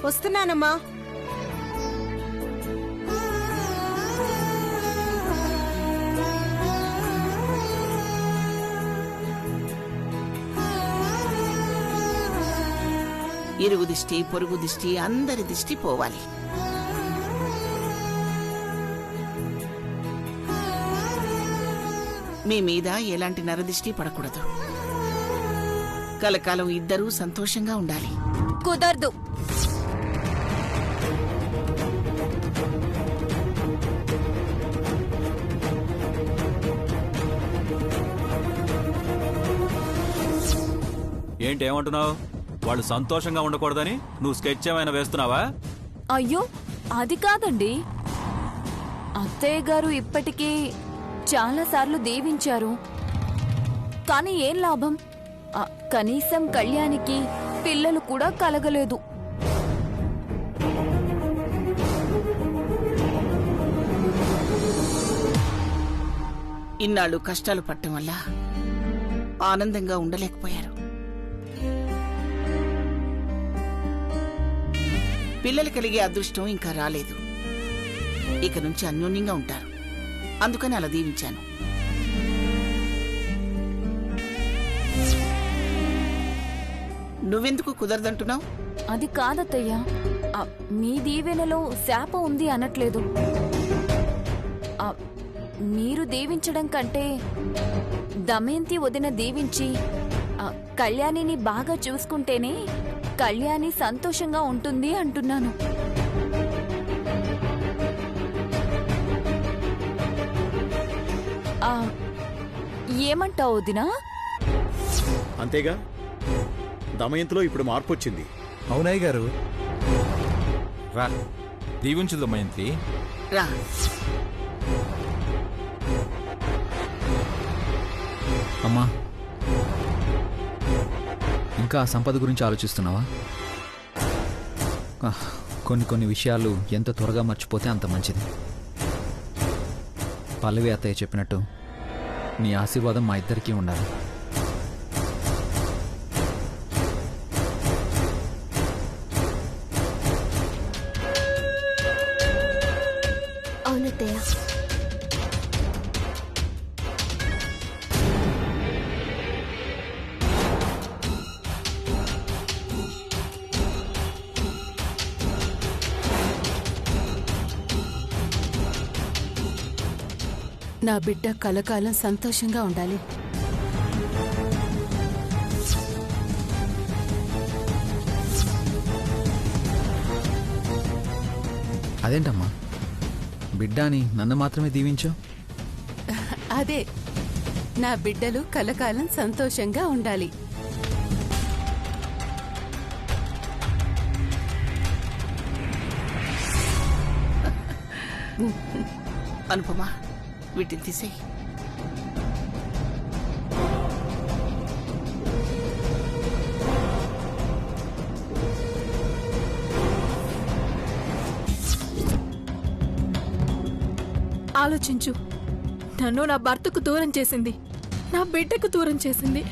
వస్తున్నానమ్మా. ఇరుగు దిష్టి, పొరుగు దిష్టి, అందరి దిష్టి పోవాలి. మీ మీద ఎలాంటి నరదిష్టి పడకూడదు. కలకాలం ఇద్దరూ సంతోషంగా ఉండాలి. కుదరదు. ఏంటేమంటున్నావు? వాళ్ళు సంతోషంగా ఉండకూడదని నువ్వు స్కెచ్ ఏమైనా వేస్తున్నావా? అయ్యో అది కాదండి. అత్తయ్య గారు ఇప్పటికీ చాలాసార్లు దీవించారు, కానీ ఏం లాభం? కనీసం కళ్యాణికి పిల్లలు కూడా కలగలేదు. ఇన్నాళ్ళు కష్టాలు పడటం వల్ల ఆనందంగా ఉండలేకపోయారు. పిల్లలు కలిగే అదృష్టం ఇంకా రాలేదు. ఇక నుంచి అన్యోన్యంగా ఉంటారు. అందుకని అలా దీవించాను. నువ్వెందుకు కుదరదంటున్నావు? అది కాదత్తయ్యా, మీ దీవెనలో శాపం ఉంది అనట్లేదు. మీరు దీవించడం కంటే దమయంతి వదిన దీవించి కళ్యాణిని బాగా చూసుకుంటేనే కళ్యాణి సంతోషంగా ఉంటుంది అంటున్నాను. ఏమంటావు వదినా? అంతేగా, దమయంతిలో ఇప్పుడు మార్పు వచ్చింది. అవునయ్య గారు. రా దీవించు దమయంతి. రా. అమ్మా, ఇంకా ఆ సంపద గురించి ఆలోచిస్తున్నావా? కొన్ని విషయాలు ఎంత త్వరగా మర్చిపోతే అంత మంచిది. పల్లవి అత్తయ్య చెప్పినట్టు నీ ఆశీర్వాదం మా ఇద్దరికీ ఉండాలి. అవునత్తయ్య. నా బిడ్డ కలకాలం సంతోషంగా ఉండాలి. అదేంటమ్మా, బిడ్డ అని నన్ను మాత్రమే దీవించావు? అదే, నా బిడ్డలు కలకాలం సంతోషంగా ఉండాలి. అనుపమా, వీటిని తీసేయి. ఆలోచించు. నన్ను నా భర్తకు దూరం చేసింది, నా బిడ్డకు దూరం చేసింది.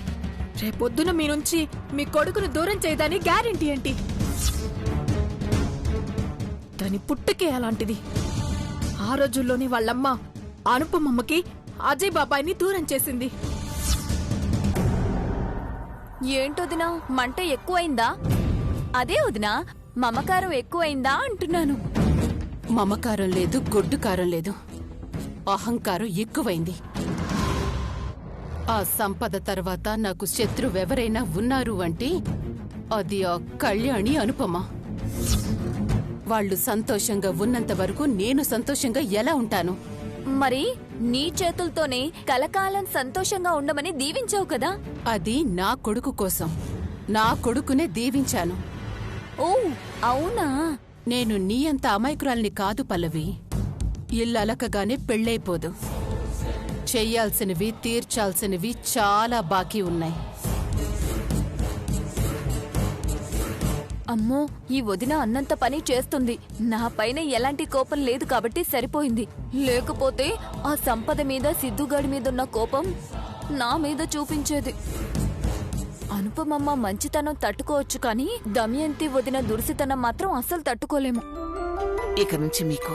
రేపొద్దున మీ నుంచి మీ కొడుకును దూరం చేయదని గ్యారెంటీ ఏంటి? దాని పుట్టుకే అలాంటిది. ఆ రోజుల్లోనే వాళ్ళమ్మ అనుపమమ్మకి అజయ్ బాబాయిని దూరం చేసింది. ఏంటొదినా, మంట ఎక్కువైందా? అదే వదినా, మమకారం ఎక్కువైందా అంటున్నాను. మమకారం లేదు, గొడ్డు కారం లేదు, అహంకారం ఎక్కువైంది. ఆ సంపద తర్వాత నాకు శత్రువెవరైనా ఉన్నారు అంటే అది ఆ కళ్యాణి, అనుపమ. వాళ్ళు సంతోషంగా ఉన్నంత వరకు నేను సంతోషంగా ఎలా ఉంటాను? మరి నీ చేతులతోనే కలకాలం సంతోషంగా ఉండమని దీవించావు కదా? అది నా కొడుకు కోసం. నా కొడుకునే దీవించాను. ఓ అవునా? నేను నీ అంత అమాయకురాల్ని కాదు పల్లవి. ఇల్లలకగానే పెళ్ళైపోదు. చెయ్యాల్సినవి, తీర్చాల్సినవి చాలా బాకీ ఉన్నాయి. అమ్మో, ఈ వదిన అన్నంత పని చేస్తుంది. నా పైన ఎలాంటి కోపం లేదు కాబట్టి సరిపోయింది. లేకపోతే ఆ సంపద మీద, సిద్ధుగాడి మీదున్న కోపం నా మీద చూపించేది. అనుపమమ్మ మంచితనం తట్టుకోవచ్చు కానీ దమయంతి వదిన దుర్సితనం మాత్రం అస్సలు తట్టుకోలేము. ఇక నుంచి మీకు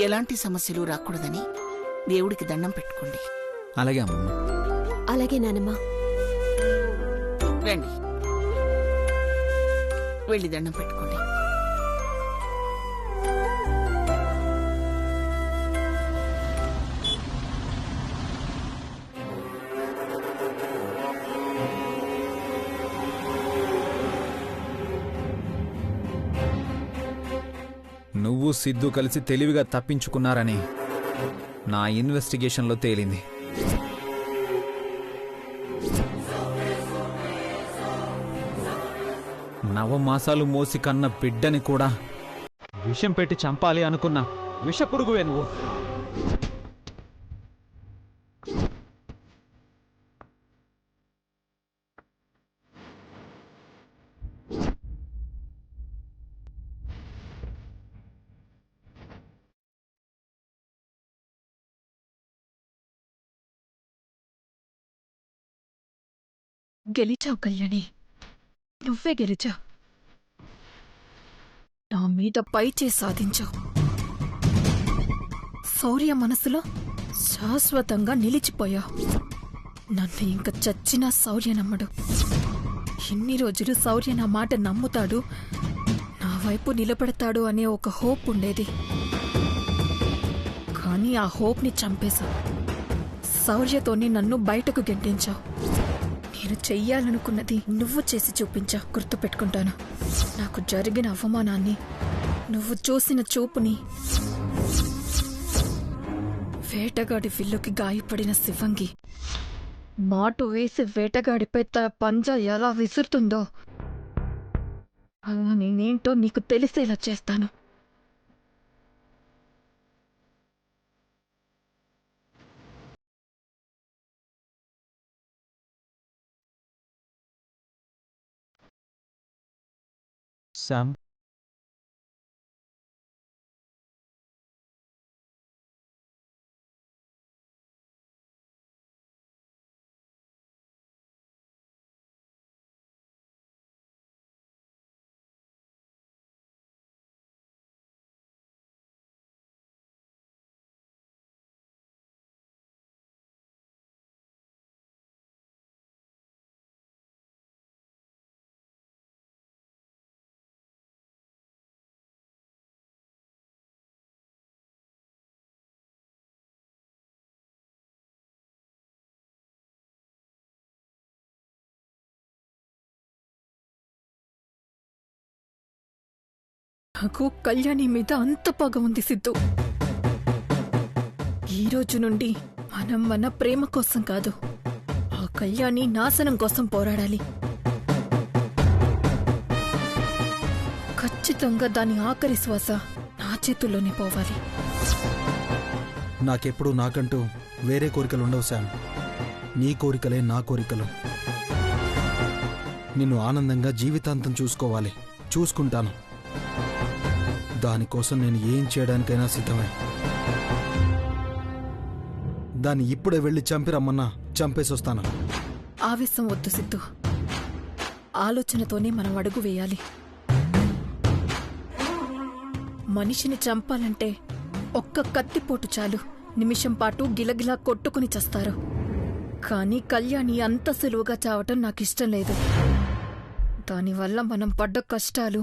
ఎలాంటి సమస్యలు రాకూడదని దేవుడికి దండం పెట్టుకోండి. అలాగే అమ్మమ్మ. అలాగే నానమ్మ. రండి, వెళ్ళి దండం పెట్టుకోండి. నువ్వు సిద్ధు కలిసి తెలివిగా తప్పించుకున్నారని నా ఇన్వెస్టిగేషన్లో తేలింది. నవమాసాలు మోసి కన్న బిడ్డని కూడా విషం పెట్టి చంపాలి అనుకున్నా విషపురుగువే నువ్వు. గెలిచావు కళ్యాణి, నువ్వే గెలిచావు. నా మీద పైచే సాధించావు. శౌర్య మనసులో శాశ్వతంగా నిలిచిపోయావు. నన్ను ఇంక చచ్చినా శౌర్య నమ్మడు. ఎన్ని రోజులు శౌర్య నా మాట నమ్ముతాడు, నా వైపు నిలబడతాడు అనే ఒక హోప్ ఉండేది. కానీ ఆ హోప్ని చంపేశావు. శౌర్యతోనే నన్ను బయటకు గెంటించావు. నేను చెయ్యాలనుకున్నది నువ్వు చేసి చూపించా. గుర్తుపెట్టుకుంటాను. నాకు జరిగిన అవమానాన్ని, నువ్వు చూసిన చూపుని, వేటగాడి విల్లుకి గాయపడిన శివంగి మాటు వేసి వేటగాడిపై తన పంజా ఎలా విసురుతుందో అలా నేనేంటో నీకు తెలిసేలా చేస్తాను. శామ్, నాకు కళ్యాణి మీద అంత పగ ఉంది సిద్ధు. ఈ రోజు నుండి మనం మన ప్రేమ కోసం కాదు, ఆ కళ్యాణి నాశనం కోసం పోరాడాలి. ఖచ్చితంగా దాని ఆఖరి శ్వాస నా చేతుల్లోనే పోవాలి. నాకెప్పుడు నాకంటూ వేరే కోరికలుండవు శామ్. నీ కోరికలే నా కోరికలు. నిన్ను ఆనందంగా జీవితాంతం చూసుకోవాలి. చూసుకుంటాను. దానికోసం నేను ఏం చేయడానికైనా సిద్ధమే. దాన్ని ఇప్పుడే వెళ్ళి చంపిరమ్మన్నా చంపేసొస్తాను. ఆవేశం వద్దు సిద్ధు. ఆలోచనతోనే మనం అడుగు వేయాలి. మనిషిని చంపాలంటే ఒక్క కత్తిపోటు చాలు. నిమిషం పాటు గిలగిలా కొట్టుకుని చస్తారు. కానీ కళ్యాణి అంత సులువుగా చావటం నాకిష్టం లేదు. దానివల్ల మనం పడ్డ కష్టాలు,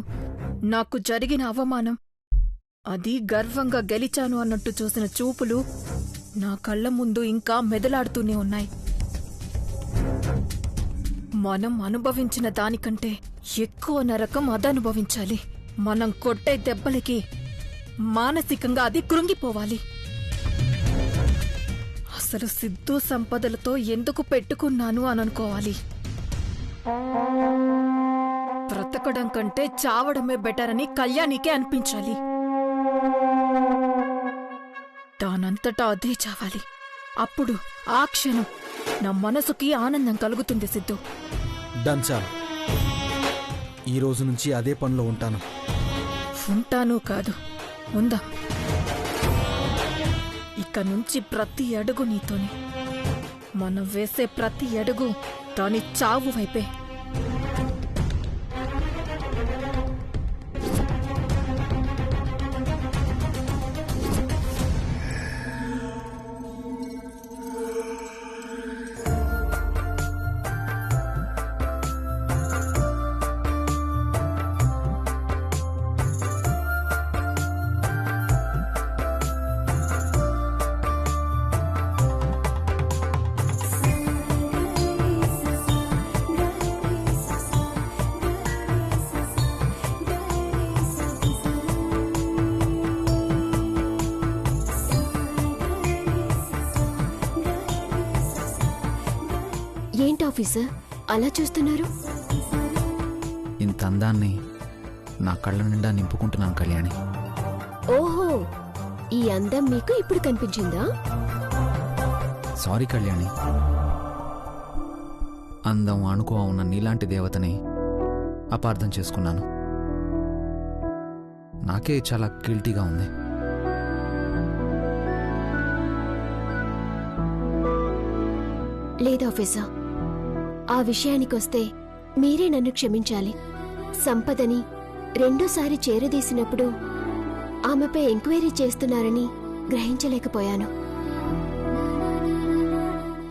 నాకు జరిగిన అవమానం, అది గర్వంగా గెలిచాను అన్నట్టు చూసిన చూపులు నా కళ్ళ ముందు ఇంకా మెదలాడుతూనే ఉన్నాయి. మనం అనుభవించిన దానికంటే ఎక్కువ నరకం అదనుభవించాలి. మనం కొట్టే దెబ్బలకి మానసికంగా అది కృంగిపోవాలి. అసలు సిద్ధు సంపదలతో ఎందుకు పెట్టుకున్నాను అని అనుకోవాలి. బ్రతకడం కంటే చావడమే బెటర్ అని కళ్యాణికే అనిపించాలి. దానంతటా అదే చావాలి. అప్పుడు ఆ క్షణం నా మనసుకి ఆనందం కలుగుతుంది సిద్ధు. Done Sam. ఈ రోజు నుంచి అదే పనిలో ఉంటాను. ఉంటాను కాదు, ఉందా. ఇక నుంచి ప్రతి అడుగు నీతోనే. మనం వేసే ప్రతి అడుగు దాని చావు వైపే. ఏంటి ఆఫీసర్ అలా చూస్తున్నారు? ఇంత అందాన్ని నా కళ్ళ నిండా నింపుకుంటున్నాను కళ్యాణి. ఓహో, ఈ అందం మీకు ఇప్పుడు కనిపించిందా? సారీ కళ్యాణి. అందం అణుకువ ఉన్న నీలాంటి దేవతని అపార్థం చేసుకున్నాను. నాకే చాలా గిల్టీగా ఉంది. లేదు ఆఫీసర్, ఆ విషయానికొస్తే మీరే నన్ను క్షమించాలి. సంపదని రెండోసారి చేరదీసినప్పుడు ఆమెపై ఎంక్వైరీ చేస్తున్నారని గ్రహించలేకపోయాను.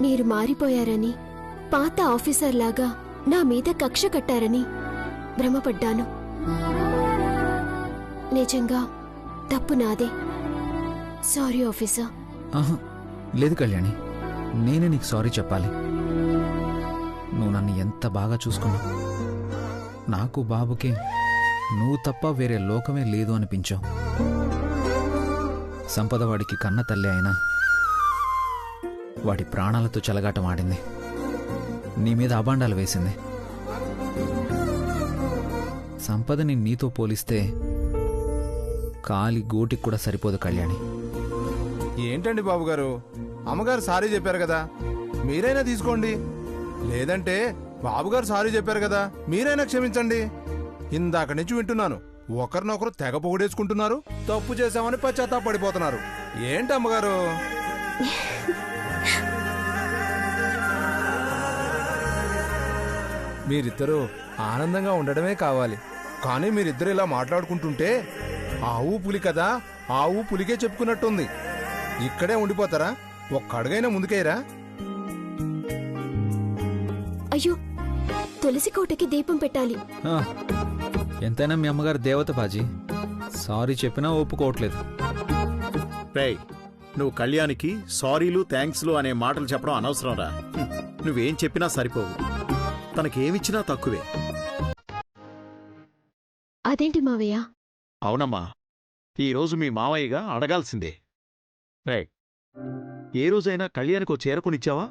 మీరు మారిపోయారని, పాత ఆఫీసర్లాగా నా మీద కక్ష కట్టారని భ్రమపడ్డాను. నిజంగా తప్పు నాదే. Sorry officer. ఆహా, లేదు కళ్యాణి, నేనే నీకు సారీ చెప్పాలి. నువ్వు నన్ను ఎంత బాగా చూసుకున్నావు. నాకు బాబుకి నువ్వు తప్ప వేరే లోకమే లేదు అనిపించావు. సంపద వాడికి కన్న తల్లి అయినా వాడి ప్రాణాలతో చెలగాటం ఆడింది. నీ మీద అబాండాలు వేసింది. సంపదని నీతో పోలిస్తే కాలి గోటికి కూడా సరిపోదు కళ్యాణి. ఏంటండి బాబుగారు, అమ్మగారు సారీ చెప్పారు కదా, మీరైనా తీసుకోండి. లేదంటే బాబుగారు సారీ చెప్పారు కదా, మీరైనా క్షమించండి. ఇందాక నుంచి వింటున్నాను, ఒకరినొకరు తెగ పొగిడేసుకుంటున్నారు, తప్పు చేశామని పశ్చాత్తాపడిపోతున్నారు. ఏంటి అమ్మగారు? మీరిద్దరూ ఆనందంగా ఉండడమే కావాలి, కానీ మీరిద్దరు ఇలా మాట్లాడుకుంటుంటే ఆవు పులి కదా, ఆవు పులికే చెప్పుకున్నట్టుంది. ఇక్కడే ఉండిపోతారా? ఒక్క అడుగైనా ముందుకేరా? అయ్యో, తులసి కోటకి దీపం పెట్టాలి. ఆ, ఎంతైనా మీ అమ్మగారు దేవత బాజీ. సారీ చెప్పినా ఒప్పుకోవట్లేదు. రేయ్, నువ్వు కళ్యాణికి సారీలు థ్యాంక్స్లు అనే మాటలు చెప్పడం అనవసరం రా. నువ్వేం చెప్పినా సరిపోవు. తనకేమిచ్చినా తక్కువే. అదేంటి మావయ్య? అవునమ్మా, ఈరోజు మీ మావయ్యగా అడగాల్సిందే. రేయ్, ఏ రోజైనా కళ్యాణికో చీర కొనిచ్చావా?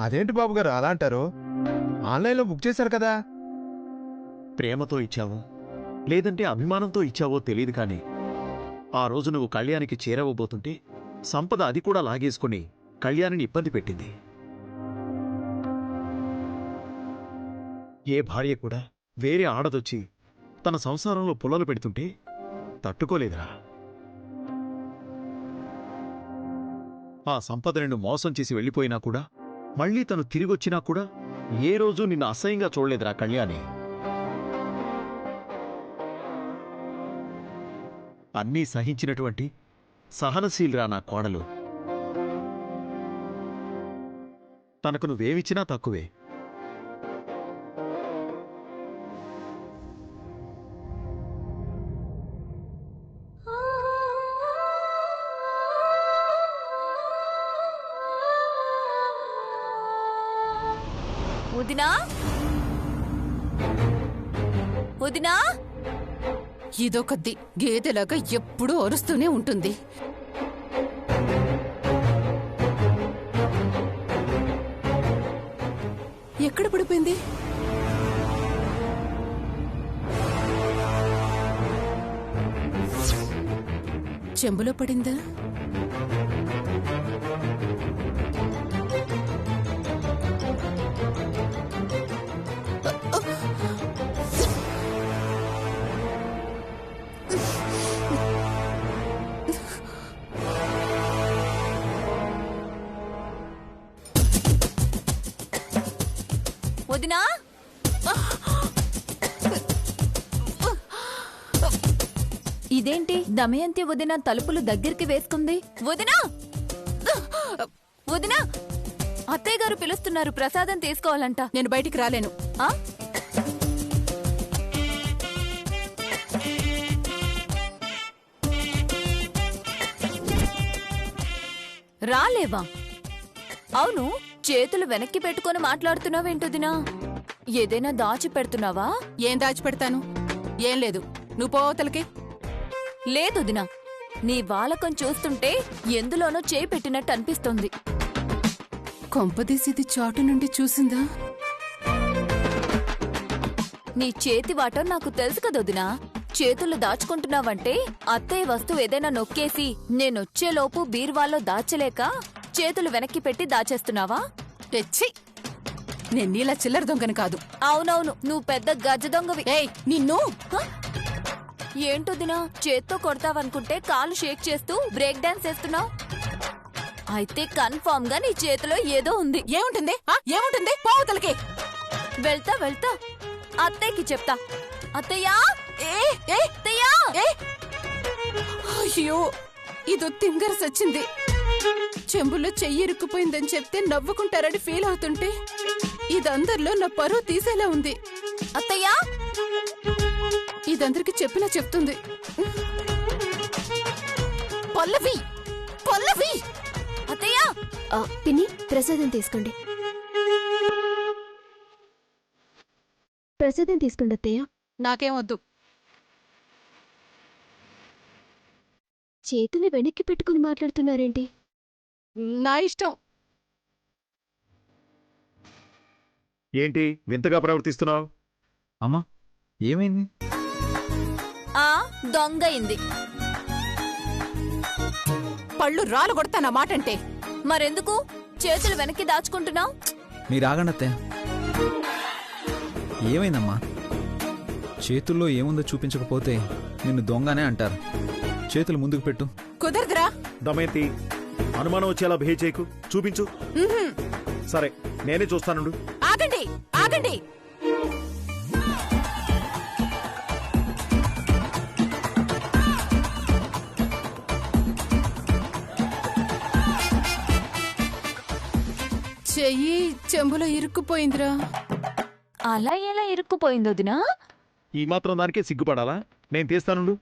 అదేంటి బాబుగారు అలా అంటారు? ఆన్లైన్లో బుక్ చేశారు కదా. ప్రేమతో ఇచ్చావో లేదంటే అభిమానంతో ఇచ్చావో తెలియదు కానీ ఆ రోజు నువ్వు కళ్యాణికి చేరవబోతుంటే సంపద అది కూడా లాగేసుకుని కళ్యాణిని ఇబ్బంది పెట్టింది. ఏ భార్య కూడా వేరే ఆడదొచ్చి తన సంసారంలో పుల్లలు పెడుతుంటే తట్టుకోలేదురా. ఆ సంపద నిన్ను మోసం చేసి వెళ్ళిపోయినా కూడా మళ్లీ తను తిరిగొచ్చినా కూడా ఏ రోజు నిన్ను అసహ్యంగా చూడలేదురా కళ్యాణి. అన్నీ సహించినటువంటి సహనశీలిరా నా కోడలు. తనకు నువ్వేమిచ్చినా తక్కువే. వదినా, వదినా, ఇదొకద్ది గేదెలాగా ఎప్పుడూ అరుస్తూనే ఉంటుంది. ఎక్కడ పడిపోయింది? చెంబులో పడిందా? వదినా, ఇదేంటి దమయంతి వదిన తలుపులు దగ్గరికి వేసుకుంది? వదినా, వదినా, అత్తయ్య గారు పిలుస్తున్నారు, ప్రసాదం తీసుకోవాలంట. నేను బయటికి రాలేను. ఆ? రాలేవా? అవును, చేతులు వెనక్కి పెట్టుకొని మాట్లాడుతున్నావేంటొదినా? ఏదైనా దాచి పెడుతున్నావా? ఏం దాచిపెడతాను? ఏం లేదు. నువ్వు పోవతలకి. లేదొదినా, నీ వాలకం చూస్తుంటే ఎందులోనో చేయి పెట్టినట్టు అనిపిస్తుంది. కొంపదీసి ఇది చాటు నుండి చూసిందా? నీ చేతి వాటం నాకు తెలుసు కదొదినా. చేతులు దాచుకుంటున్నావంటే అత్తయ్య వస్తువు ఏదైనా నొక్కేసి నేనొచ్చేలోపు బీర్వాల్లో దాచలేక చేతులు వెనక్కి పెట్టి దాచేస్తున్నావా? తెచ్చి నేను నీలా చిల్లర దొంగని కాదు. అవునవును, నువ్వు పెద్ద గజ దొంగవి. ఏయ్ నిన్ను! ఏంటొదినా, చేత్తో కొడతావనుకుంటే కాలు షేక్ చేస్తూ బ్రేక్ డాన్స్ చేస్తున్నావు. అయితే కన్ఫర్మ్ గా నీ చేతిలో ఏదో ఉంది. ఏముంటుంది? ఏముంటుంది? పోవతలకి వెళ్తా వెళ్తా అత్తయ్యకి చెప్తా. అత్తయ్యా, అత్తయ్యా! అయ్యో, ఇదో తింగర సచ్చింది. చెంబులో చెయ్యి ఇరుక్కుపోయిందని చెప్తే నవ్వుకుంటారని ఫీల్ అవుతుంటే ఇదందరిలో నా పరువు తీసేలా ఉంది. అత్తయ్యా, ఇదందరికి చెప్పినా చెప్తుంది. పల్లవి, పల్లవి! అత్తయ్యా! పిన్ని, ప్రసాదం తీసుకోండి. ప్రసాదం తీసుకోండి అత్తయ్య. నాకేం వద్దు. చేతులు వెనక్కి పెట్టుకుని మాట్లాడుతున్నారేంటి? నా ఇష్టం. ఏంటి వింతగా ప్రవర్తిస్తున్నావు? అమ్మా, ఏమైంది? దొంగయింది. పళ్ళు రాలు కొడతానా మాటంటే? మరెందుకు చేతులు వెనక్కి దాచుకుంటున్నావు? మీరు ఆగండి అత్తయ్య. ఏమైందమ్మా? చేతుల్లో ఏముందో చూపించకపోతే నిన్ను దొంగనే అంటారు. చేతులు ముందుకు పెట్టు. కుదరదురా. దమయంతి, అనుమానం వచ్చేలా బిహేవ్ చేయకు. చూపించు. సరే, నేనే చూస్తానుండు. ఆగండి, ఆగండి. చెయ్యి చెంబులో ఇరుక్కుపోయిందిరా. అలా ఎలా ఇరుక్కుపోయిందొదినా? ఈ మాత్రం దానికే సిగ్గుపడాలా? నేను తీస్తానుండు.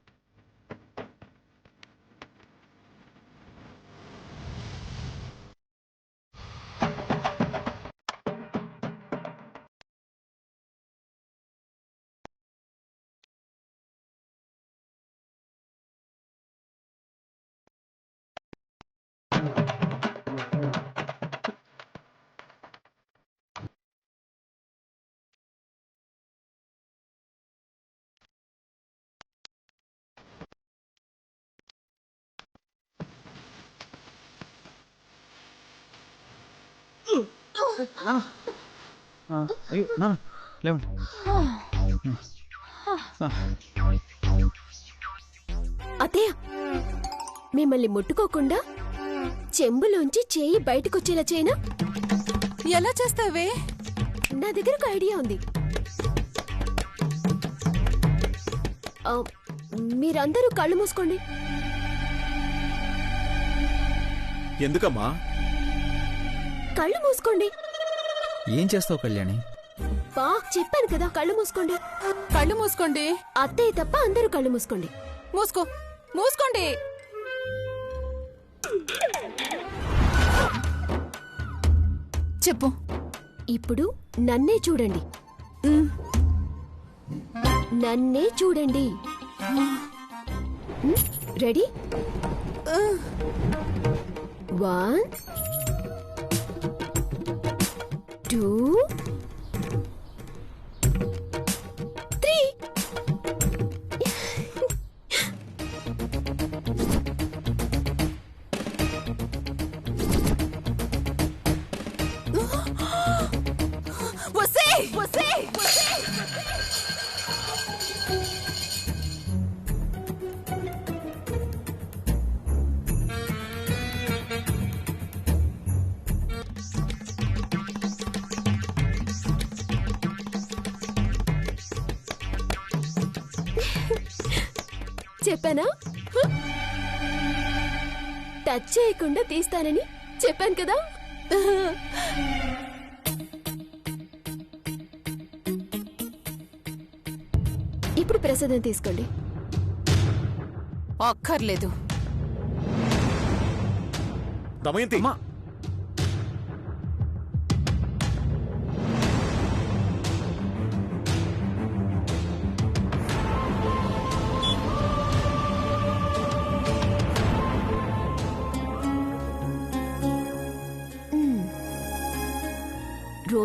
అయ్యో నాన్న, లేవండి. అత్తయ్య, మిమ్మల్ని ముట్టుకోకుండా చెంబులోంచి చేయి బయటకొచ్చేలా చేయనా? ఎలా చేస్తావే? నా దగ్గర ఒక ఐడియా ఉంది. మీరందరూ కళ్ళు మూసుకోండి. ఎందుకమ్మా? కళ్ళు మూసుకోండి. ఏం చేస్తావు కళ్యాణి? చెప్పాను కదా, కళ్ళు మూసుకోండి. కళ్ళు మూసుకోండి. అత్తయ్య తప్ప అందరూ కళ్ళు మూసుకోండి. మూసుకో, మూసుకోండి. చెప్పు. ఇప్పుడు నన్నే చూడండి. నన్నే చూడండి. రెడీ? 1 2 3. చెప్పానా? టచ్ చేయకుండా తీస్తానని చెప్పాను కదా. ఇప్పుడు ప్రసాదం తీసుకోండి. అక్కర్లేదు. దమయంతి,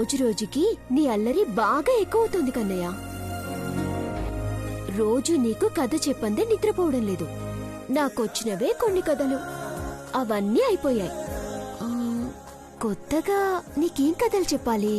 రోజు రోజుకి నీ అల్లరి బాగా ఎక్కువవుతుంది కన్నయ్య. రోజు నీకు కథ చెప్పందే నిద్రపోవడం లేదు. నాకొచ్చినవే కొన్ని కథలు, అవన్నీ అయిపోయాయి. కొత్తగా నీకేం కథలు చెప్పాలి?